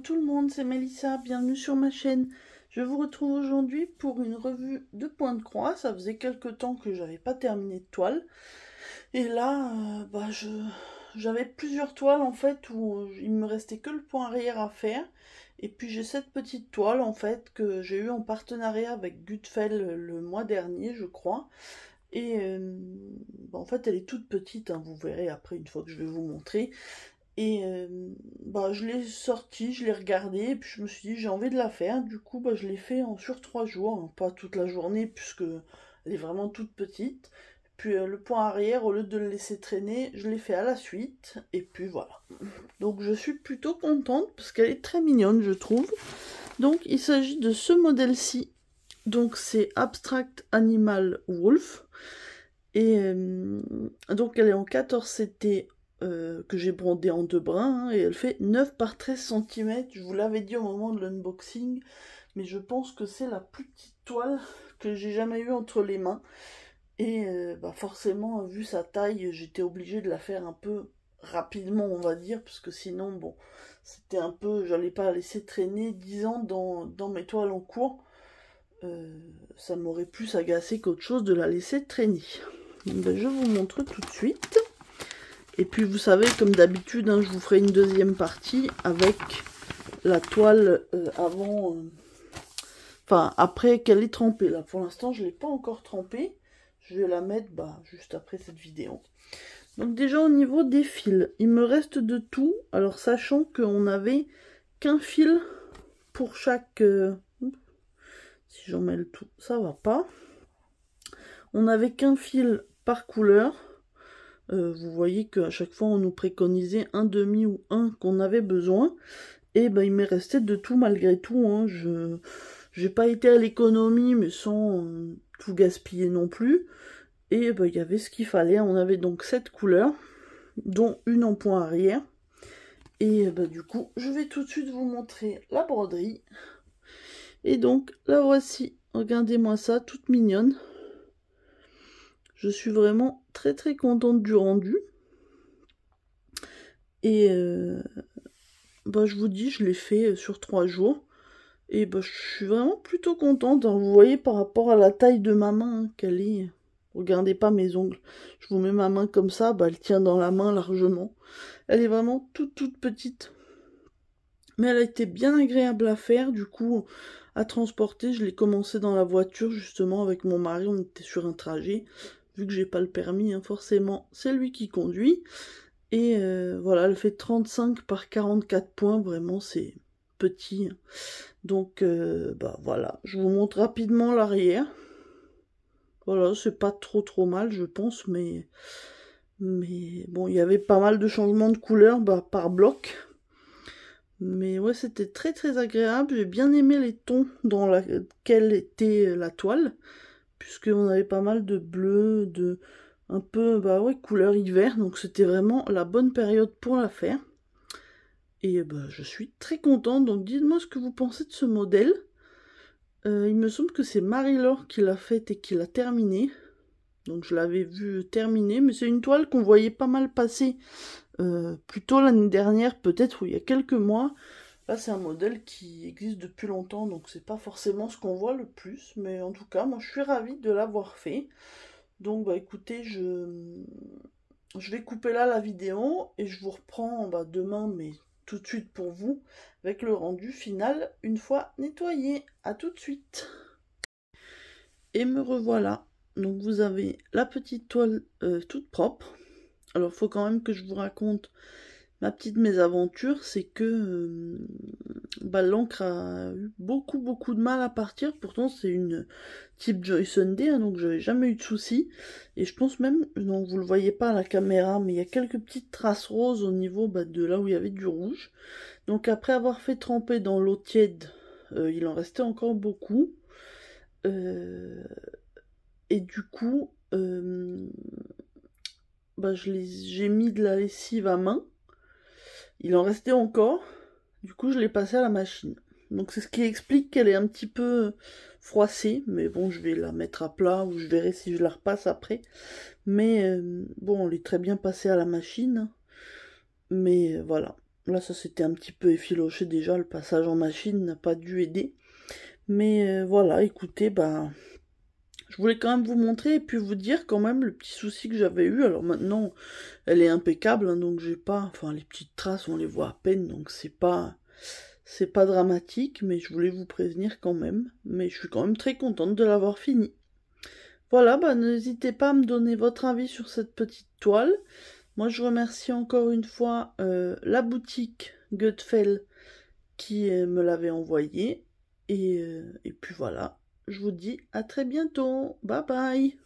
tout le monde, c'est Mélissa, bienvenue sur ma chaîne. Je vous retrouve aujourd'hui pour une revue de Point de Croix. Ça faisait quelques temps que j'avais pas terminé de toile. Et là, j'avais plusieurs toiles en fait où il me restait que le point arrière à faire. Et puis j'ai cette petite toile en fait que j'ai eue en partenariat avec Gutfeld le mois dernier, je crois. Et en fait elle est toute petite, hein, vous verrez après une fois que je vais vous montrer. Et je l'ai sortie, je l'ai regardée, et puis je me suis dit j'ai envie de la faire. Du coup je l'ai fait sur 3 jours, hein, pas toute la journée puisque elle est vraiment toute petite. Puis le point arrière, au lieu de le laisser traîner, je l'ai fait à la suite. Et puis voilà. Donc je suis plutôt contente parce qu'elle est très mignonne, je trouve. Donc il s'agit de ce modèle-ci. Donc c'est Abstract Animal Wolf. Et donc elle est en 14 CT que j'ai brodé en 2 brins. Hein, et elle fait 9 par 13 cm. Je vous l'avais dit au moment de l'unboxing. Mais je pense que c'est la plus petite toile que j'ai jamais eue entre les mains. Et forcément, vu sa taille, j'étais obligée de la faire un peu rapidement, on va dire, parce que sinon, bon, c'était un peu, j'allais pas la laisser traîner 10 ans dans mes toiles en cours. Ça m'aurait plus agacé qu'autre chose de la laisser traîner. Donc, je vous montre tout de suite. Et puis, vous savez, comme d'habitude, hein, je vous ferai une deuxième partie avec la toile avant... après qu'elle est trempée. Là, pour l'instant, je ne l'ai pas encore trempée. Je vais la mettre juste après cette vidéo. Donc déjà au niveau des fils, il me reste de tout. Alors sachant qu'on n'avait qu'un fil pour chaque... si j'en mets le tout, ça va pas. On n'avait qu'un fil par couleur. Vous voyez qu'à chaque fois on nous préconisait un demi ou un qu'on avait besoin. Et il m'est resté de tout malgré tout. Hein. J'ai pas été à l'économie mais sans tout gaspiller non plus. Et il y avait ce qu'il fallait. On avait donc 7 couleurs, dont une en point arrière. Et du coup, je vais tout de suite vous montrer la broderie. Et donc, la voici. Regardez-moi ça, toute mignonne. Je suis vraiment très très contente du rendu. Et je vous dis, je l'ai fait sur 3 jours. Et je suis vraiment plutôt contente. Alors, vous voyez par rapport à la taille de ma main, hein, qu'elle est... Regardez pas mes ongles. Je vous mets ma main comme ça, elle tient dans la main largement. Elle est vraiment toute petite. Mais elle a été bien agréable à faire, du coup, à transporter. Je l'ai commencé dans la voiture, justement, avec mon mari. On était sur un trajet. Vu que j'ai pas le permis, hein, forcément, c'est lui qui conduit. Et voilà, elle fait 35 par 44 points. Vraiment, c'est petit. Donc, voilà. Je vous montre rapidement l'arrière. Voilà, c'est pas trop mal, je pense, mais bon, il y avait pas mal de changements de couleur par bloc. Mais ouais, c'était très très agréable. J'ai bien aimé les tons dans lesquels était la toile, puisqu'on avait pas mal de bleu, de un peu, couleur hiver. Donc c'était vraiment la bonne période pour la faire. Et je suis très contente. Donc dites-moi ce que vous pensez de ce modèle. Il me semble que c'est Marie-Laure qui l'a faite et qui l'a terminée. Donc je l'avais vu terminer, mais c'est une toile qu'on voyait pas mal passer plutôt l'année dernière, peut-être, ou il y a quelques mois. Là c'est un modèle qui existe depuis longtemps, donc c'est pas forcément ce qu'on voit le plus, mais en tout cas moi je suis ravie de l'avoir fait. Donc écoutez, je vais couper là la vidéo et je vous reprends demain, mais tout de suite pour vous, avec le rendu final une fois nettoyé. À tout de suite. Et me revoilà. Donc vous avez la petite toile toute propre. Alors il faut quand même que je vous raconte ma petite mésaventure, c'est que l'encre a eu beaucoup de mal à partir. Pourtant c'est une type Joy Sunday, hein, donc j'avais jamais eu de soucis. Et je pense même, donc vous le voyez pas à la caméra, mais il y a quelques petites traces roses au niveau de là où il y avait du rouge. Donc après avoir fait tremper dans l'eau tiède, il en restait encore beaucoup. Et du coup, j'ai mis de la lessive à main. Il en restait encore. Du coup, je l'ai passé à la machine. Donc c'est ce qui explique qu'elle est un petit peu froissée. Mais bon, je vais la mettre à plat ou je verrai si je la repasse après. Mais bon, elle est très bien passée à la machine. Mais voilà. Là, ça s'était un petit peu effiloché déjà, le passage en machine n'a pas dû aider. Mais voilà, écoutez, bah, je voulais quand même vous montrer et puis vous dire quand même le petit souci que j'avais eu. Alors maintenant, elle est impeccable, hein, donc j'ai pas... Enfin, les petites traces, on les voit à peine, donc c'est pas dramatique, mais je voulais vous prévenir quand même. Mais je suis quand même très contente de l'avoir fini. Voilà, bah n'hésitez pas à me donner votre avis sur cette petite toile. Moi, je remercie encore une fois la boutique Gutfeld qui me l'avait envoyé. Et puis voilà, je vous dis à très bientôt. Bye bye.